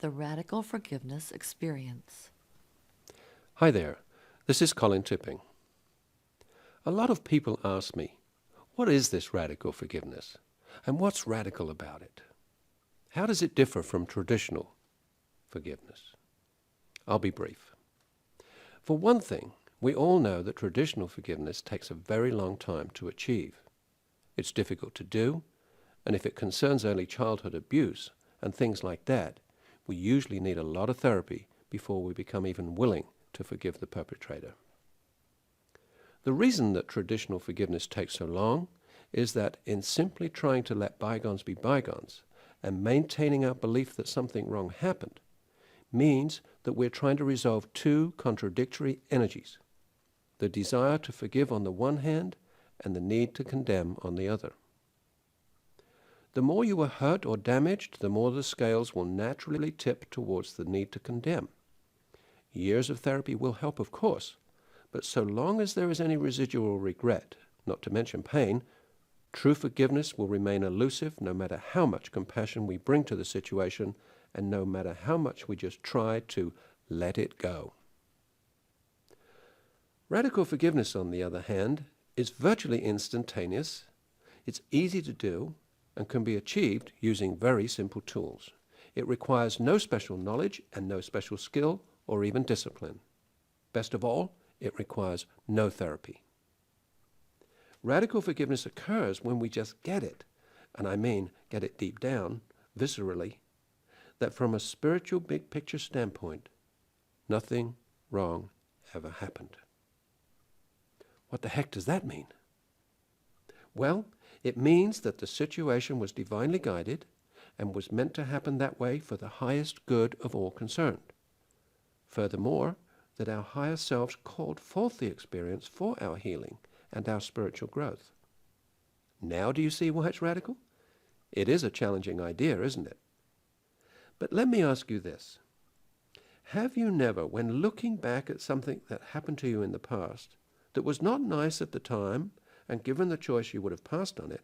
The Radical Forgiveness Experience. Hi there, this is Colin Tipping. A lot of people ask me, what is this radical forgiveness? And what's radical about it? How does it differ from traditional forgiveness? I'll be brief. For one thing, we all know that traditional forgiveness takes a very long time to achieve. It's difficult to do, and if it concerns early childhood abuse and things like that, we usually need a lot of therapy before we become even willing to forgive the perpetrator. The reason that traditional forgiveness takes so long is that in simply trying to let bygones be bygones and maintaining our belief that something wrong happened means that we're trying to resolve two contradictory energies, the desire to forgive on the one hand and the need to condemn on the other. The more you are hurt or damaged, the more the scales will naturally tip towards the need to condemn. Years of therapy will help, of course, but so long as there is any residual regret, not to mention pain, true forgiveness will remain elusive no matter how much compassion we bring to the situation and no matter how much we just try to let it go. Radical forgiveness, on the other hand, is virtually instantaneous, it's easy to do, and can be achieved using very simple tools. It requires no special knowledge and no special skill or even discipline. Best of all, it requires no therapy. Radical forgiveness occurs when we just get it, and I mean get it deep down, viscerally, that from a spiritual big picture standpoint, nothing wrong ever happened. What the heck does that mean? Well, it means that the situation was divinely guided and was meant to happen that way for the highest good of all concerned. Furthermore, that our higher selves called forth the experience for our healing and our spiritual growth. Now do you see why it's radical? It is a challenging idea, isn't it? But let me ask you this. Have you never, when looking back at something that happened to you in the past that was not nice at the time, and given the choice you would have passed on it,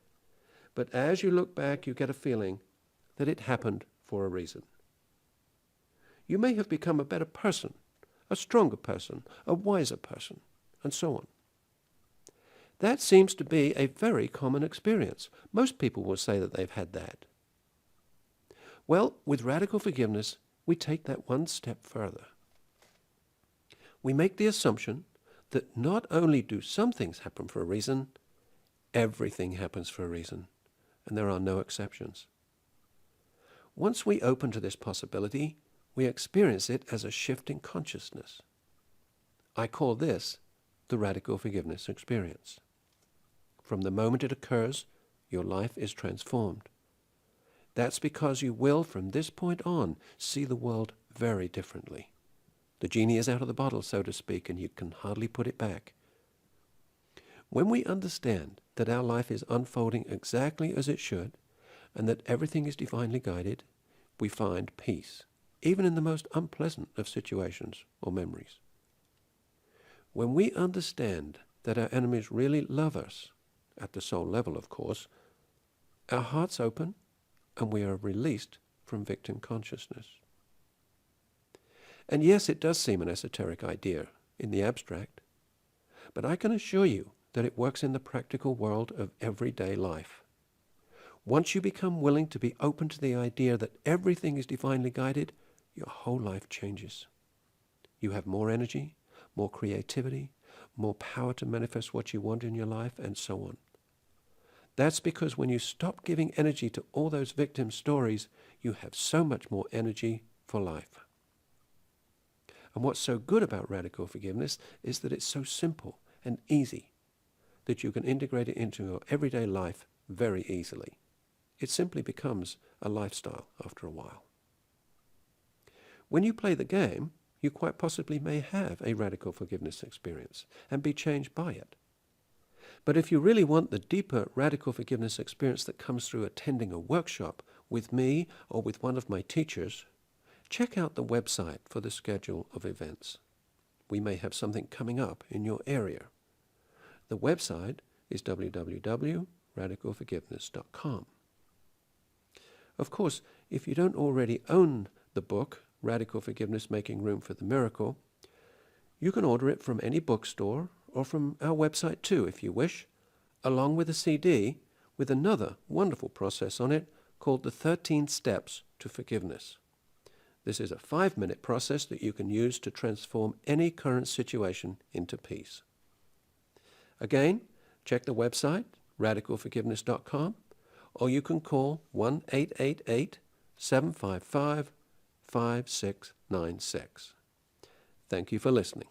but as you look back you get a feeling that it happened for a reason? You may have become a better person, a stronger person, a wiser person, and so on. That seems to be a very common experience. Most people will say that they've had that. Well, with radical forgiveness, we take that one step further. We make the assumption that not only do some things happen for a reason, everything happens for a reason, and there are no exceptions. Once we open to this possibility, we experience it as a shift in consciousness. I call this the radical forgiveness experience. From the moment it occurs, your life is transformed. That's because you will, from this point on, see the world very differently. The genie is out of the bottle, so to speak, and you can hardly put it back. When we understand that our life is unfolding exactly as it should, and that everything is divinely guided, we find peace, even in the most unpleasant of situations or memories. When we understand that our enemies really love us, at the soul level, of course, our hearts open and we are released from victim consciousness. And yes, it does seem an esoteric idea in the abstract, but I can assure you that it works in the practical world of everyday life. Once you become willing to be open to the idea that everything is divinely guided, your whole life changes. You have more energy, more creativity, more power to manifest what you want in your life, and so on. That's because when you stop giving energy to all those victim stories, you have so much more energy for life. And what's so good about radical forgiveness is that it's so simple and easy that you can integrate it into your everyday life very easily. It simply becomes a lifestyle after a while. When you play the game, you quite possibly may have a radical forgiveness experience and be changed by it. But if you really want the deeper radical forgiveness experience that comes through attending a workshop with me or with one of my teachers, check out the website for the schedule of events. We may have something coming up in your area. The website is www.radicalforgiveness.com. Of course, if you don't already own the book, Radical Forgiveness Making Room for the Miracle, you can order it from any bookstore or from our website too, if you wish, along with a CD with another wonderful process on it called the 13 Steps to Forgiveness. This is a 5-minute process that you can use to transform any current situation into peace. Again, check the website, radicalforgiveness.com, or you can call 1-888-755-5696. Thank you for listening.